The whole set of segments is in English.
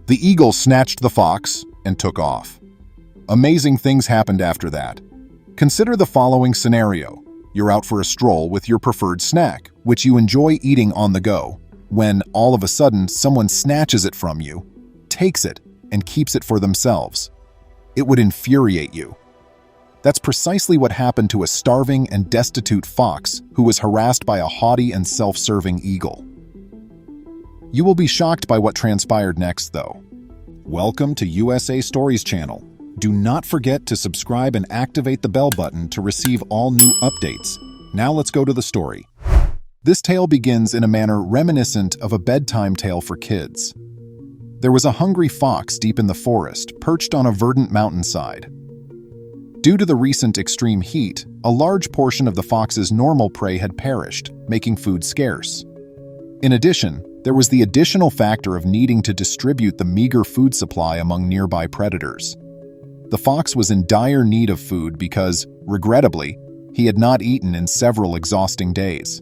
The eagle snatched the fox and took off. Amazing things happened after that. Consider the following scenario. You're out for a stroll with your preferred snack, which you enjoy eating on the go, when all of a sudden someone snatches it from you, takes it, and keeps it for themselves. It would infuriate you. That's precisely what happened to a starving and destitute fox who was harassed by a haughty and self-serving eagle. You will be shocked by what transpired next, though. Welcome to USA Stories channel. Do not forget to subscribe and activate the bell button to receive all new updates. Now let's go to the story. This tale begins in a manner reminiscent of a bedtime tale for kids. There was a hungry fox deep in the forest, perched on a verdant mountainside. Due to the recent extreme heat, a large portion of the fox's normal prey had perished, making food scarce. In addition, there was the additional factor of needing to distribute the meager food supply among nearby predators. The fox was in dire need of food because, regrettably, he had not eaten in several exhausting days.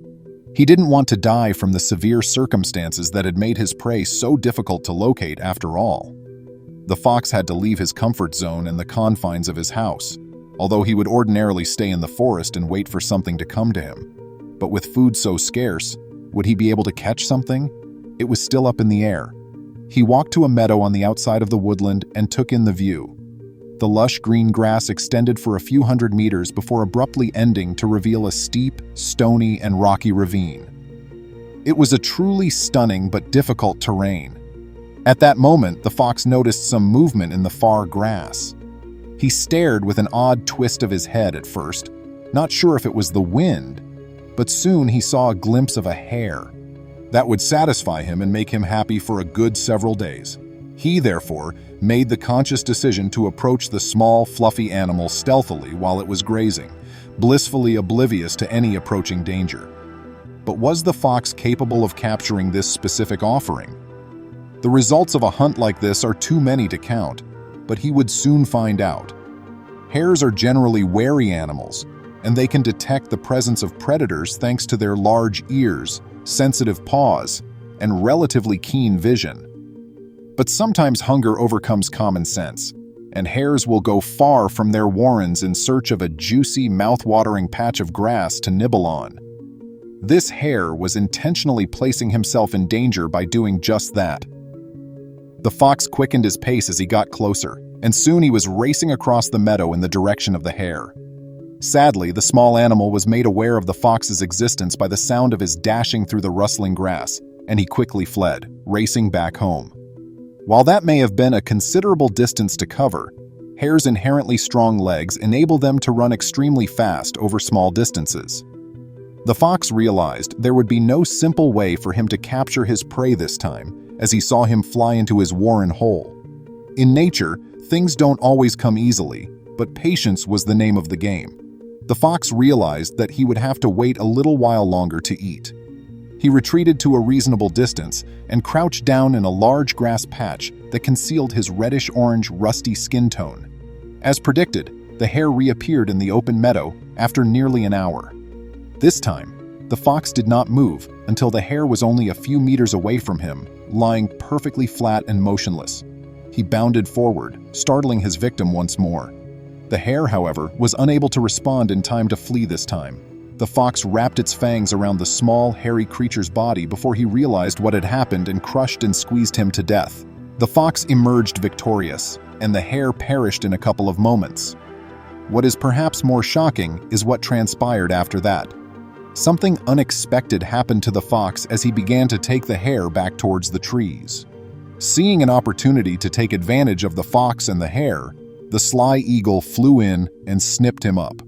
He didn't want to die from the severe circumstances that had made his prey so difficult to locate after all. The fox had to leave his comfort zone and the confines of his house, although he would ordinarily stay in the forest and wait for something to come to him. But with food so scarce, would he be able to catch something? It was still up in the air. He walked to a meadow on the outside of the woodland and took in the view. The lush green grass extended for a few hundred meters before abruptly ending to reveal a steep, stony, and rocky ravine. It was a truly stunning but difficult terrain. At that moment, the fox noticed some movement in the far grass. He stared with an odd twist of his head at first, not sure if it was the wind, but soon he saw a glimpse of a hare. That would satisfy him and make him happy for a good several days. He, therefore, made the conscious decision to approach the small, fluffy animal stealthily while it was grazing, blissfully oblivious to any approaching danger. But was the fox capable of capturing this specific offering? The results of a hunt like this are too many to count, but he would soon find out. Hares are generally wary animals, and they can detect the presence of predators thanks to their large ears, sensitive paws, and relatively keen vision. But sometimes hunger overcomes common sense, and hares will go far from their warrens in search of a juicy, mouth-watering patch of grass to nibble on. This hare was intentionally placing himself in danger by doing just that. The fox quickened his pace as he got closer, and soon he was racing across the meadow in the direction of the hare. Sadly, the small animal was made aware of the fox's existence by the sound of his dashing through the rustling grass, and he quickly fled, racing back home. While that may have been a considerable distance to cover, hares' inherently strong legs enable them to run extremely fast over small distances. The fox realized there would be no simple way for him to capture his prey this time, as he saw him fly into his warren hole. In nature, things don't always come easily, but patience was the name of the game. The fox realized that he would have to wait a little while longer to eat. He retreated to a reasonable distance and crouched down in a large grass patch that concealed his reddish-orange, rusty skin tone. As predicted, the hare reappeared in the open meadow after nearly an hour. This time, the fox did not move until the hare was only a few meters away from him, lying perfectly flat and motionless. He bounded forward, startling his victim once more. The hare, however, was unable to respond in time to flee this time. The fox wrapped its fangs around the small, hairy creature's body before he realized what had happened and crushed and squeezed him to death. The fox emerged victorious, and the hare perished in a couple of moments. What is perhaps more shocking is what transpired after that. Something unexpected happened to the fox as he began to take the hare back towards the trees. Seeing an opportunity to take advantage of the fox and the hare, the sly eagle flew in and snipped him up.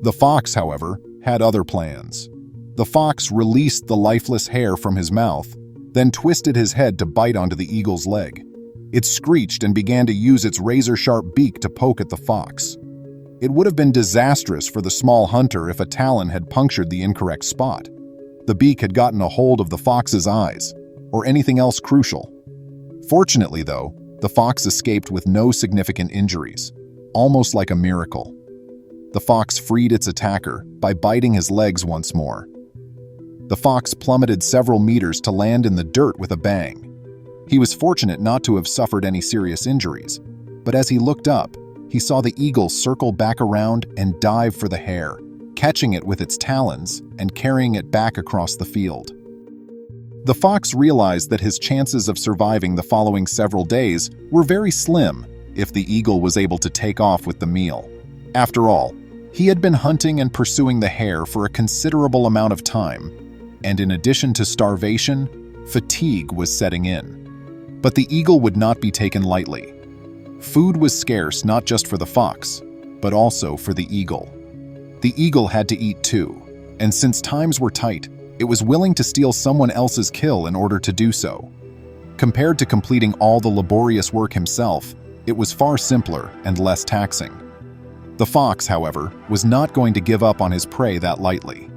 The fox, however, had other plans. The fox released the lifeless hare from his mouth, then twisted his head to bite onto the eagle's leg. It screeched and began to use its razor-sharp beak to poke at the fox. It would have been disastrous for the small hunter if a talon had punctured the incorrect spot. The beak had gotten a hold of the fox's eyes, or anything else crucial. Fortunately, though, the fox escaped with no significant injuries, almost like a miracle. The fox freed its attacker by biting his legs once more. The fox plummeted several meters to land in the dirt with a bang. He was fortunate not to have suffered any serious injuries, but as he looked up, he saw the eagle circle back around and dive for the hare, catching it with its talons and carrying it back across the field. The fox realized that his chances of surviving the following several days were very slim if the eagle was able to take off with the meal. After all, he had been hunting and pursuing the hare for a considerable amount of time, and in addition to starvation, fatigue was setting in. But the eagle would not be taken lightly. Food was scarce not just for the fox, but also for the eagle. The eagle had to eat too, and since times were tight, it was willing to steal someone else's kill in order to do so. Compared to completing all the laborious work himself, it was far simpler and less taxing. The fox, however, was not going to give up on his prey that lightly.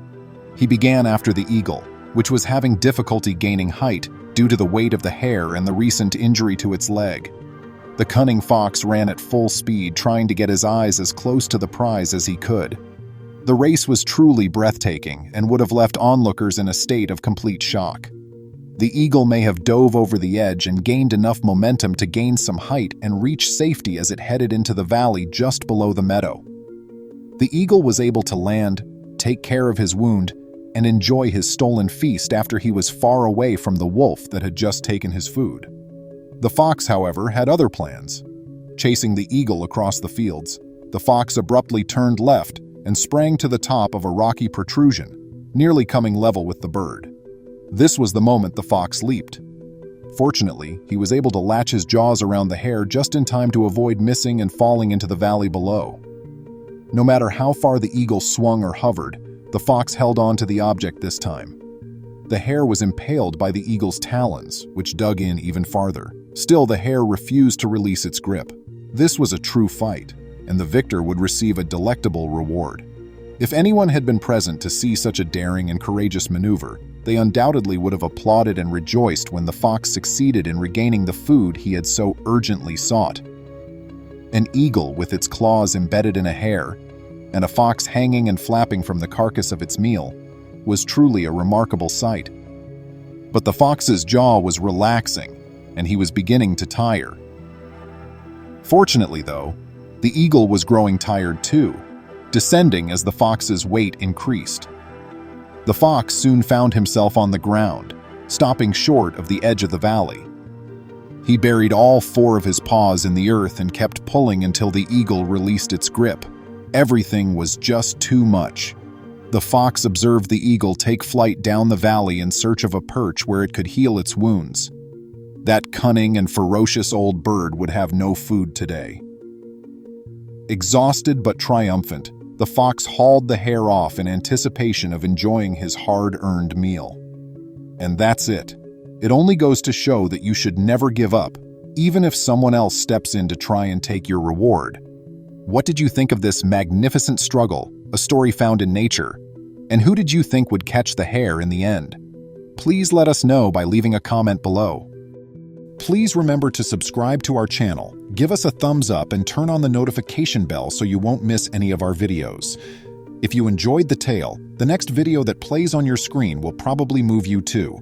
He began after the eagle, which was having difficulty gaining height due to the weight of the hare and the recent injury to its leg. The cunning fox ran at full speed, trying to get his eyes as close to the prize as he could. The race was truly breathtaking and would have left onlookers in a state of complete shock. The eagle may have dove over the edge and gained enough momentum to gain some height and reach safety as it headed into the valley just below the meadow. The eagle was able to land, take care of his wound, and enjoy his stolen feast after he was far away from the wolf that had just taken his food. The fox, however, had other plans. Chasing the eagle across the fields, the fox abruptly turned left and sprang to the top of a rocky protrusion, nearly coming level with the bird. This was the moment the fox leaped. Fortunately, he was able to latch his jaws around the hare just in time to avoid missing and falling into the valley below. No matter how far the eagle swung or hovered, the fox held on to the object this time. The hare was impaled by the eagle's talons, which dug in even farther. Still, the hare refused to release its grip. This was a true fight, and the victor would receive a delectable reward. If anyone had been present to see such a daring and courageous maneuver, they undoubtedly would have applauded and rejoiced when the fox succeeded in regaining the food he had so urgently sought. An eagle with its claws embedded in a hare, and a fox hanging and flapping from the carcass of its meal, was truly a remarkable sight. But the fox's jaw was relaxing, and he was beginning to tire. Fortunately, though, the eagle was growing tired too, descending as the fox's weight increased. The fox soon found himself on the ground, stopping short of the edge of the valley. He buried all 4 of his paws in the earth and kept pulling until the eagle released its grip. Everything was just too much. The fox observed the eagle take flight down the valley in search of a perch where it could heal its wounds. That cunning and ferocious old bird would have no food today. Exhausted but triumphant, the fox hauled the hare off in anticipation of enjoying his hard-earned meal. And that's it. It only goes to show that you should never give up, even if someone else steps in to try and take your reward. What did you think of this magnificent struggle, a story found in nature? And who did you think would catch the hare in the end? Please let us know by leaving a comment below. Please remember to subscribe to our channel, give us a thumbs up, and turn on the notification bell so you won't miss any of our videos. If you enjoyed the tale, the next video that plays on your screen will probably move you too.